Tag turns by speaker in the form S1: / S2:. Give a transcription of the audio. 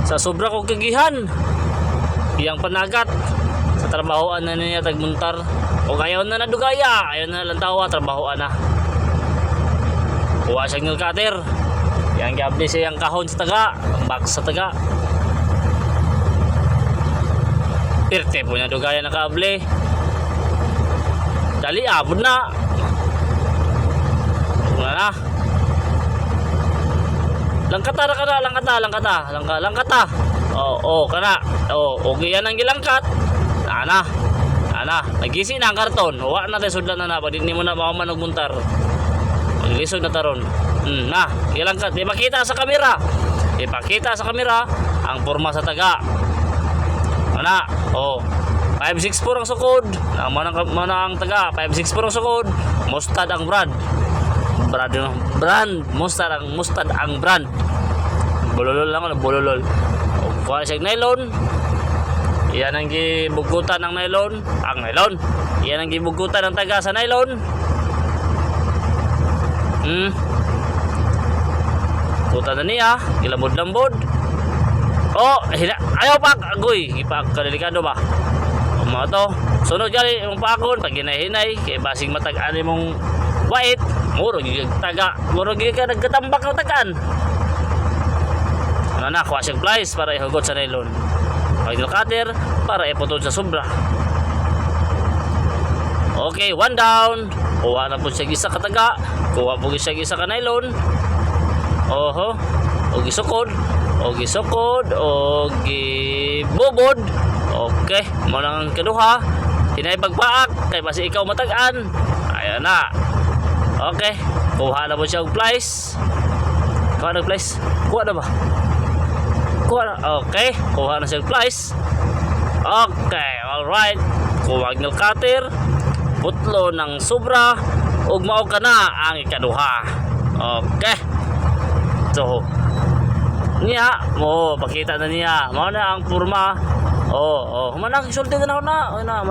S1: Sa sobra kong kagihan, iyang panagat sa trabahoan na niya tagmuntar. O ayaw na nadugaya, ayaw na lang tawa, trabahoan na. Kuha siyang nail cutter. Yang gabli siyang kahon sa taga, box sa taga. Irte po niya dugaya na kable. Dali abot na. Wala na. Langkata. Oh, kana. Oh, okay yan ang gilangkat. Ana. Nagisi na ang karton. Wa na tayo sudlan na pa. Di mo na makaman magmuntar. Maglisod na taron. Na, gilangkat. Ipakita sa kamera ang porma sa taga. Ana. Oh. 564 ang sukod. Mana ang taga. 564 ang sukod. Mustad ang brand. Mustad ang brand. Bololol lang ako, bololol. Kuha siya nylon. Iyan ang gibugutan ng nylon. Iyan ang gibugutan ng taga sa nylon. Kuta na niya, gilambod-lambod. Oh, ayaw pa agoy, ipakadelikado ba? Mga to, sunod gali yung pakon pag hinay-hinay kay basing matag-ani mong wait, muro taga, muro ka nagkatambak ng tagaan. Ano na, kuha siyang plies para ihugot sa nylon. Nail cutter para iputol sa sobra. Okay, 1 down. Kuha na po siya isa kataga. Kuha po siya isa ka nylon. Oho. Ogi sukod. Ogi bubod. Okay, mo lang ang kaduha. Hinay pagpaak kay basi ikaw matagaan. Ayan na. Okay, kuha na po siya og plies. Kuha na plies. Kuha na ba? Okay, kuha na siya plies. Okay, alright. Kuha nail cutter. Putlo ng sobra. Ug mao ka na ang ikaduha. Okay. So, niya mo pakita na niya. Mao na ang porma. Manang sulti na ako na.